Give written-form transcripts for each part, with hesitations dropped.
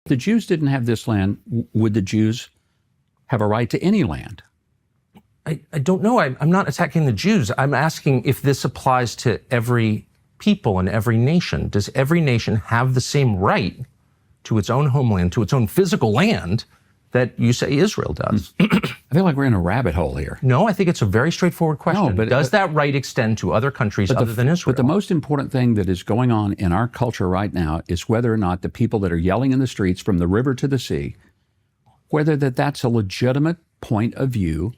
If the Jews didn't have this land, would the Jews have a right to any land? I don't know. I'm not attacking the Jews. I'm asking if this applies to every people in every nation. Does every nation have the same right to its own homeland, to its own physical land that you say Israel does? I feel like we're in a rabbit hole here. No, I think it's a very straightforward question. No, but does that right extend to other countries other than Israel? But the most important thing that is going on in our culture right now is whether or not the people that are yelling in the streets from the river to the sea, whether that's a legitimate point of view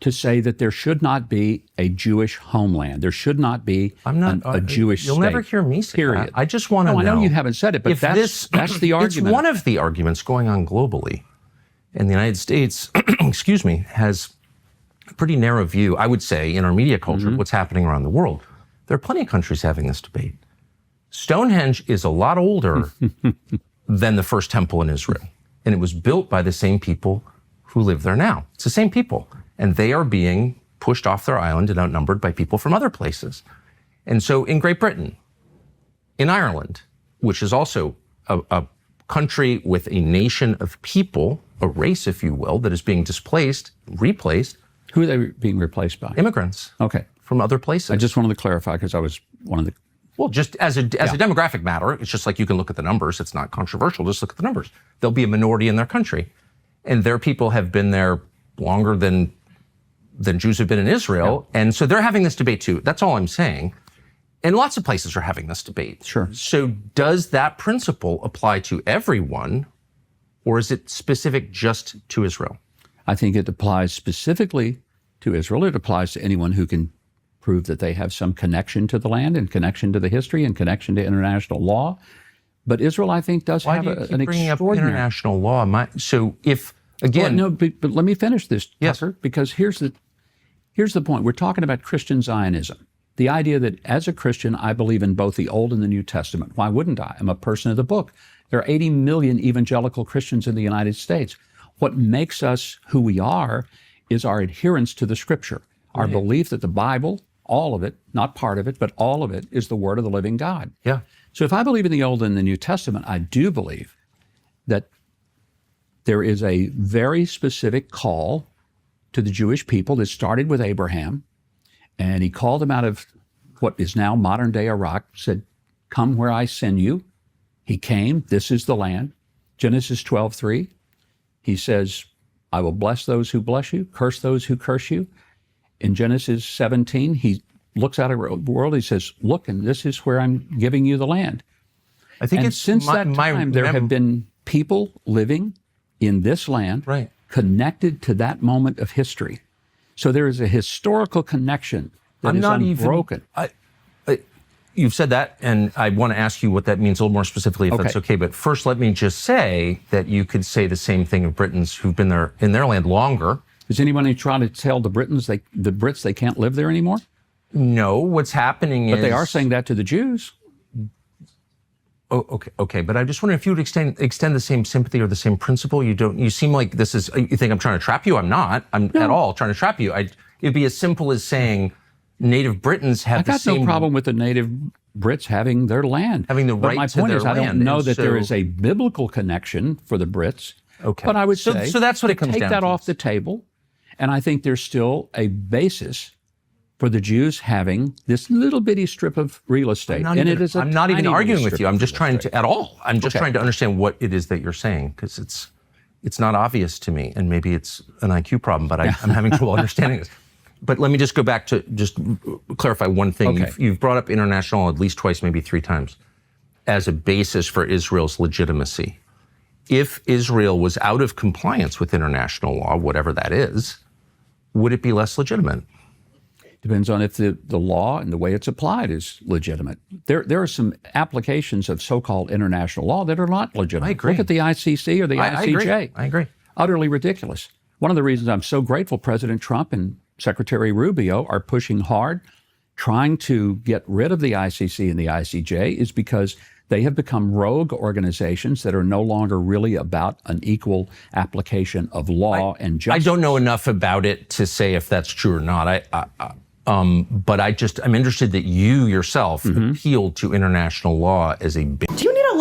to say that there should not be a Jewish homeland. There should not be a Jewish state. You'll never hear me say period. that. I just want to know. I know you haven't said it, but that's the argument. It's one of the arguments going on globally. And the United States, excuse me, has a pretty narrow view, I would say, in our media culture, of what's happening around the world. There are plenty of countries having this debate. Stonehenge is a lot older than the first temple in Israel. And it was built by the same people who live there now. It's the same people. And they are being pushed off their island and outnumbered by people from other places. And so in Great Britain, in Ireland, which is also a country with a nation of people, a race, if you will, that is being displaced, replaced. Who are they being replaced by? Immigrants. Okay. From other places. I just wanted to clarify because I was one of the... Well, just as a demographic matter, it's just like you can look at the numbers. It's not controversial. Just look at the numbers. There'll be a minority in their country. And their people have been there longer than Jews have been in Israel. Yeah. And so they're having this debate too. That's all I'm saying. And lots of places are having this debate. Sure. So does that principle apply to everyone, or is it specific just to Israel? I think it applies specifically to Israel. It applies to anyone who can prove that they have some connection to the land and connection to the history and connection to international law. But Israel, I think, does have an bringing extraordinary... up international law? So if, again... Well, no, but let me finish this, yes, Tucker, because here's the point. We're talking about Christian Zionism. The idea that as a Christian, I believe in both the Old and the New Testament. Why wouldn't I? I'm a person of the book. There are 80 million evangelical Christians in the United States. What makes us who we are is our adherence to the Scripture, our belief that the Bible, all of it, not part of it, but all of it, is the Word of the living God. Yeah. So if I believe in the Old and the New Testament, I do believe that there is a very specific call to the Jewish people that started with Abraham, and he called them out of what is now modern-day Iraq, said, "Come where I send you." He came. This is the land. Genesis 12:3. He says, "I will bless those who bless you, curse those who curse you." In Genesis 17, he looks out at the world. He says, "Look, and this is where I'm giving you the land." I think since that time, there have been people living in this land, right, connected to that moment of history. So there is a historical connection that is unbroken. You've said that, and I want to ask you what that means a little more specifically, if that's okay. But first, let me just say that you could say the same thing of Britons who've been there in their land longer. Is anybody trying to tell the Brits they can't live there anymore? No, what's happening is... But they are saying that to the Jews. Oh, okay. But I just wonder if you would extend the same sympathy or the same principle. You seem like this is, you think I'm trying to trap you. I'm not. I'm at all trying to trap you. It'd be as simple as saying native Britons have the same... I got no problem with the native Brits having their land. Having the right to their land. But my point is, I don't know that there is a biblical connection for the Brits. Okay. But I would say... So that's what it comes down to. Take that off the table, and I think there's still a basis for the Jews having this little bitty strip of real estate. I'm not even arguing with you. I'm just trying to, at all. I'm just trying to understand what it is that you're saying, because it's not obvious to me, and maybe it's an IQ problem, but I'm having trouble understanding this. But let me just go back to just clarify one thing. Okay. You've brought up international law at least twice, maybe three times, as a basis for Israel's legitimacy. If Israel was out of compliance with international law, whatever that is, would it be less legitimate? Depends on if the law and the way it's applied is legitimate. There are some applications of so-called international law that are not legitimate. I agree. Look at the ICC or the ICJ. I agree. Utterly ridiculous. One of the reasons I'm so grateful President Trump and Secretary Rubio are pushing hard, trying to get rid of the ICC and the ICJ, is because they have become rogue organizations that are no longer really about an equal application of law and justice. I don't know enough about it to say if that's true or not. But I'm interested that you yourself appealed to international law as a... Do you need a loan?